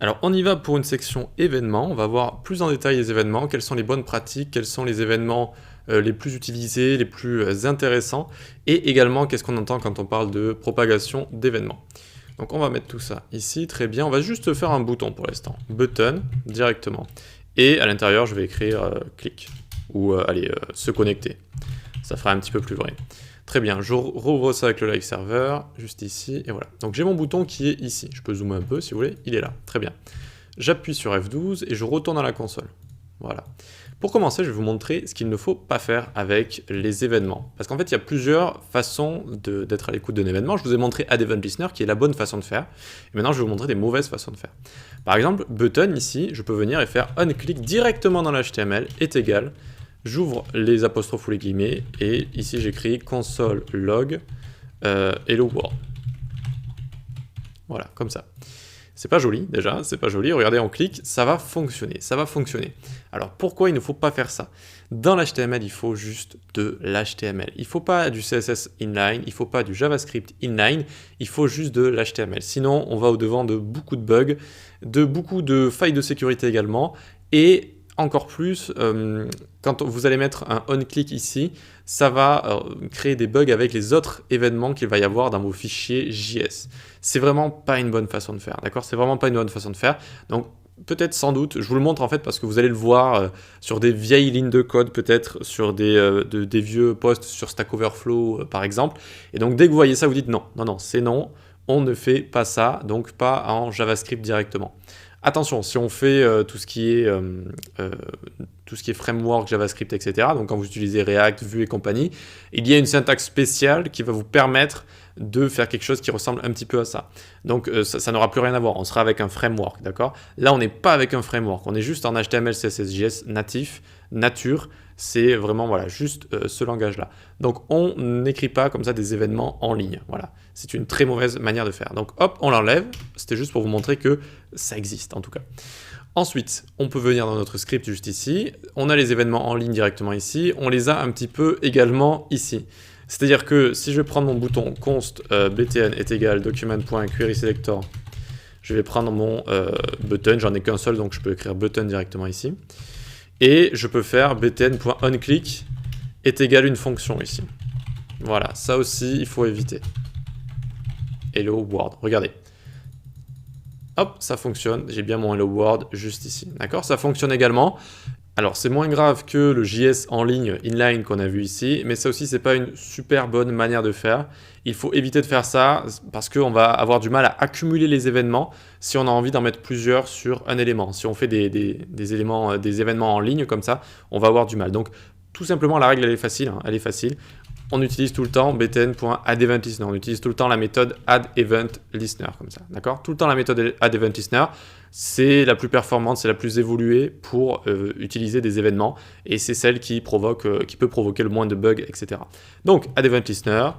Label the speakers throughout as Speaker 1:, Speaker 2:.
Speaker 1: Alors on y va pour une section événements, on va voir plus en détail les événements, quelles sont les bonnes pratiques, quels sont les événements les plus utilisés, les plus intéressants, et également qu'est-ce qu'on entend quand on parle de propagation d'événements. Donc on va mettre tout ça ici, très bien, on va juste faire un bouton pour l'instant, button directement, et à l'intérieur je vais écrire click, ou se connecter, ça fera un petit peu plus vrai. Très bien, je rouvre ça avec le live server, juste ici, et voilà. Donc j'ai mon bouton qui est ici. Je peux zoomer un peu si vous voulez, il est là, très bien. J'appuie sur F12 et je retourne à la console. Voilà. Pour commencer, je vais vous montrer ce qu'il ne faut pas faire avec les événements. Parce qu'en fait, il y a plusieurs façons d'être à l'écoute d'un événement. Je vous ai montré Add Event Listener, qui est la bonne façon de faire. Et maintenant, je vais vous montrer des mauvaises façons de faire. Par exemple, button, ici, je peux venir et faire onClick directement dans l'HTML est égal. J'ouvre les apostrophes ou les guillemets, et ici j'écris console log hello world. Voilà, comme ça. C'est pas joli déjà, c'est pas joli. Regardez, on clique, ça va fonctionner, ça va fonctionner. Alors pourquoi il ne faut pas faire ça? Dans l'HTML, il faut juste de l'HTML. Il ne faut pas du CSS inline, il ne faut pas du JavaScript inline, il faut juste de l'HTML. Sinon, on va au-devant de beaucoup de bugs, de beaucoup de failles de sécurité également, et encore plus, quand vous allez mettre un onClick ici, ça va créer des bugs avec les autres événements qu'il va y avoir dans vos fichiers JS. C'est vraiment pas une bonne façon de faire, d'accord? C'est vraiment pas une bonne façon de faire. Donc, peut-être sans doute, je vous le montre en fait parce que vous allez le voir sur des vieilles lignes de code, peut-être sur des vieux posts sur Stack Overflow par exemple. Et donc, dès que vous voyez ça, vous dites non, non, non, c'est non, on ne fait pas ça, donc pas en JavaScript directement. Attention, si on fait tout ce qui est framework, JavaScript, etc., donc quand vous utilisez React, Vue et compagnie, il y a une syntaxe spéciale qui va vous permettre de faire quelque chose qui ressemble un petit peu à ça. Donc ça n'aura plus rien à voir, on sera avec un framework, d'accord? Là, on n'est pas avec un framework, on est juste en HTML, CSS, JS natif, nature, c'est vraiment voilà, juste ce langage-là. Donc on n'écrit pas comme ça des événements en ligne, voilà. C'est une très mauvaise manière de faire. Donc hop, on l'enlève, c'était juste pour vous montrer que ça existe en tout cas. Ensuite, on peut venir dans notre script juste ici, on a les événements en ligne directement ici, on les a un petit peu également ici. C'est-à-dire que si je vais prendre mon bouton const btn est égal document.querySelector, je vais prendre mon button, j'en ai qu'un seul donc je peux écrire button directement ici. Et je peux faire btn.onClick est égal une fonction ici. Voilà, ça aussi il faut éviter. Hello world, regardez. Hop, ça fonctionne, j'ai bien mon hello world juste ici, d'accord? Ça fonctionne également. Alors c'est moins grave que le JS en ligne inline qu'on a vu ici, mais ça aussi c'est pas une super bonne manière de faire. Il faut éviter de faire ça parce qu'on va avoir du mal à accumuler les événements si on a envie d'en mettre plusieurs sur un élément. Si on fait des événements en ligne comme ça, on va avoir du mal. Donc tout simplement la règle elle est facile, hein, elle est facile. On utilise tout le temps btn.addEventListener. On utilise tout le temps la méthode addEventListener comme ça, d'accord? Tout le temps la méthode addEventListener, c'est la plus performante, c'est la plus évoluée pour utiliser des événements et c'est celle qui peut provoquer le moins de bugs, etc. Donc addEventListener,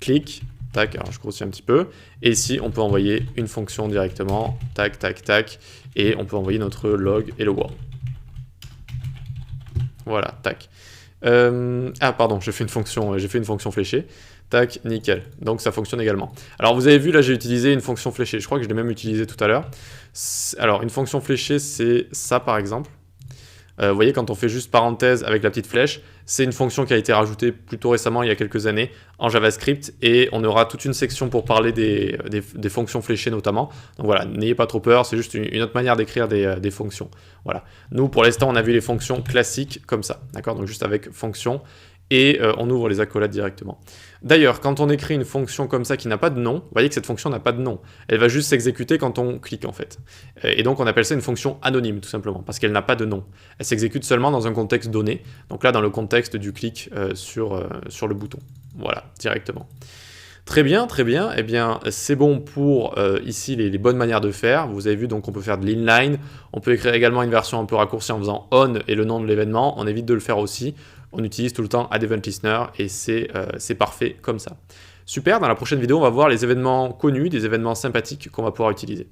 Speaker 1: clic, tac, alors je grossis un petit peu, et ici on peut envoyer une fonction directement, tac, tac, tac, et on peut envoyer notre log hello world. Voilà, tac. Ah pardon, j'ai fait une fonction fléchée. Tac, nickel. Donc ça fonctionne également. Alors vous avez vu, là j'ai utilisé une fonction fléchée. Je crois que je l'ai même utilisé tout à l'heure. Alors une fonction fléchée, c'est ça par exemple. Vous voyez, quand on fait juste parenthèse avec la petite flèche, c'est une fonction qui a été rajoutée plutôt récemment, il y a quelques années, en JavaScript, et on aura toute une section pour parler des fonctions fléchées notamment. Donc voilà, n'ayez pas trop peur, c'est juste une autre manière d'écrire des fonctions. Voilà. Nous, pour l'instant, on a vu les fonctions classiques comme ça, d'accord? Donc juste avec fonction, et on ouvre les accolades directement. D'ailleurs, quand on écrit une fonction comme ça qui n'a pas de nom, vous voyez que cette fonction n'a pas de nom. Elle va juste s'exécuter quand on clique en fait. Et donc on appelle ça une fonction anonyme tout simplement, parce qu'elle n'a pas de nom. Elle s'exécute seulement dans un contexte donné, donc là dans le contexte du clic sur le bouton. Voilà, directement. Très bien, très bien. Eh bien, c'est bon pour ici les bonnes manières de faire. Vous avez vu, donc on peut faire de l'inline. On peut écrire également une version un peu raccourcie en faisant on et le nom de l'événement. On évite de le faire aussi. On utilise tout le temps addEventListener et c'est parfait comme ça. Super, dans la prochaine vidéo, on va voir les événements connus, des événements sympathiques qu'on va pouvoir utiliser.